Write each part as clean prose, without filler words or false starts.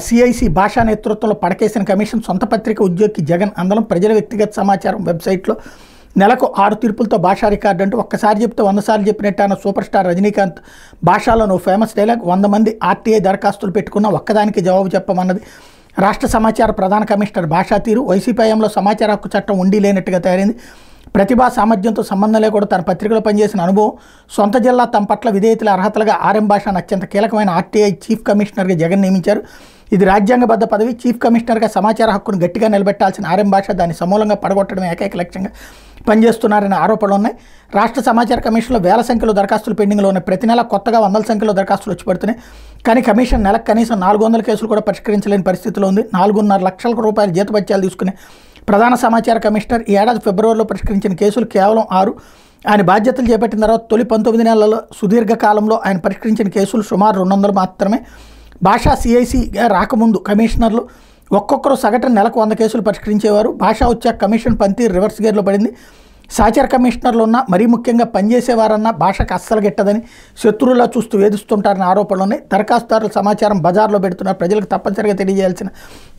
CIC భాషా నేతృత్వంలో పడకేసిన commission సొంత పత్రిక ఉద్యోగికి జగన్ అందలం ప్రజల వ్యక్తిగత సమాచారం వెబ్సైట్లో నెలకు 6 తీర్పులతో భాషా రికార్డు అంటూ ఒక్కసారి చెప్తే 100 సార్లు చెప్పినట్టు అన్న సూపర్ స్టార్ రజనీకాంత్ భాషలోనూ ఫేమస్ డైలాగ్ 100 మంది ఆర్టీఐ దరఖాస్తులు పెట్టుకున్న ఒక్కదానికి జవాబు చెప్పమన్నది రాష్ట్ర సమాచార ప్రధాన కమిషనర్ భాషా తీరు వైసీపీ హయాంలో సమాచార హక్కు చట్టం ఉండి లేనట్టుగా తయారైంది ప్రతిభా సామర్థ్యంతో సంబంధం లేకుండా తన పత్రికలో పనిచేసిన అనుభవం సొంత జిల్లా తమ పట్ల విధేయతల అర్హతలుగా ఆర్ఎం భాషను అత్యంత కీలకమైన ఆర్టీఐ చీఫ్ కమిషనర్గా జగన్ నియమించారు ఇది రాజ్యాంగబద్ధ పదవి చీఫ్ కమిషనర్గా సమాచార హక్కును గట్టిగా నిలబెట్టాల్సిన ఆర్ఎం భాష దాన్ని సమూలంగా పడగొట్టడం ఏకైక లక్ష్యంగా పనిచేస్తున్నారనే ఆరోపణలు ఉన్నాయి రాష్ట్ర సమాచార కమిషన్లో వేల సంఖ్యలో దరఖాస్తులు పెండింగ్లో ఉన్నాయి ప్రతి నెల కొత్తగా వందల సంఖ్యలో దరఖాస్తులు వచ్చి పడుతున్నాయి కానీ కమిషన్ నెలకు కనీసం 400 కేసులు కూడా పరిష్కరించలేని పరిస్థితిలో ఉంది 4.5 లక్షల రూపాయల జీతభత్యాలు తీసుకునే ప్రధాన సమాచార కమిషనర్ ఈ ఏడాది ఫిబ్రవరిలో పరిష్కరించిన కేసులు కేవలం 6 ఆయన బాధ్యతలు చేపట్టిన తర్వాత తొలి 19 నెలల సుదీర్ఘకాలంలో ఆయన పరిష్కరించిన కేసులు సుమారు 200 మాత్రమే భాషా సిఐసిగా రాకముందు కమిషనర్లు ఒక్కొక్కరు సగటున నెలకు 100 కేసులు పరిష్కరించేవారు భాషా వచ్చాక కమిషన్ పనితీరు రివర్స్ గేర్లో పడింది సహచార కమిషనర్లు ఉన్న మరీ ముఖ్యంగా పనిచేసేవారన్న భాషకు అస్సలు గిట్టదని శత్రువులా చూస్తూ వేధిస్తుంటారని ఆరోపణలు ఉన్నాయి దరఖాస్తుదారుల సమాచారం బజార్లో పెడుతున్నారు ప్రజలకు తప్పనిసరిగా తెలియజేయాల్సిన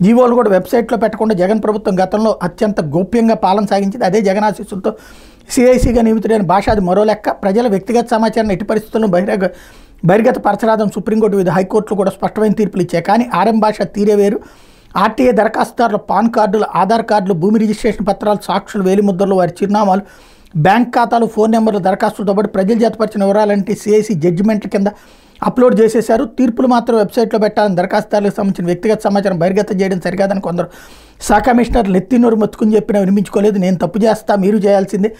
జీవోలు కూడా వెబ్సైట్లో పెట్టకుండా జగన్ ప్రభుత్వం గతంలో అత్యంత గోప్యంగా పాలన సాగించింది అదే జగన్ ఆశీస్సులతో సిఐసిగా నియమితుడైన భాష అది మరో లెక్క ప్రజల వ్యక్తిగత సమాచారాన్ని ఎట్టి పరిస్థితుల్లో బహిర్గత పరచరాదని సుప్రీంకోర్టు వివిధ హైకోర్టులు కూడా స్పష్టమైన తీర్పులు ఇచ్చాయి కానీ ఆర్ఎం భాష తీరే వేరు ఆర్టీఐ దరఖాస్తుదారుల పాన్ కార్డులు ఆధార్ కార్డులు భూమి రిజిస్ట్రేషన్ పత్రాలు సాక్షులు వేలిముద్రలు వారి చిరునామాలు బ్యాంక్ ఖాతాలు ఫోన్ నెంబర్లు దరఖాస్తులతో పాటు ప్రజలు జతపరిచిన వివరాలంటే సిఐసి జడ్జిమెంట్ల కింద అప్లోడ్ చేసేశారు తీర్పులు మాత్రం వెబ్సైట్లో పెట్టాలని దరఖాస్తుదారులకు సంబంధించిన వ్యక్తిగత సమాచారం బహిర్గతం చేయడం సరికాదని కొందరు సహ కమిషనర్లు ఎత్తినూరు మొత్తుకుని చెప్పినా వినిపించుకోలేదు నేను తప్పు చేస్తా మీరు చేయాల్సిందే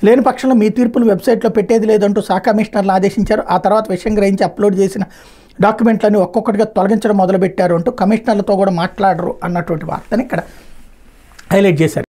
లేని పక్షంలో మీ తీర్పులు వెబ్సైట్లో పెట్టేది లేదంటూ సహ కమిషనర్లు ఆదేశించారు ఆ తర్వాత విషయం గ్రహించి అప్లోడ్ చేసిన డాక్యుమెంట్లన్నీ ఒక్కొక్కటిగా తొలగించడం మొదలుపెట్టారు అంటూ కమిషనర్లతో కూడా మాట్లాడరు అన్నటువంటి వార్తని ఇక్కడ హైలైట్ చేశారు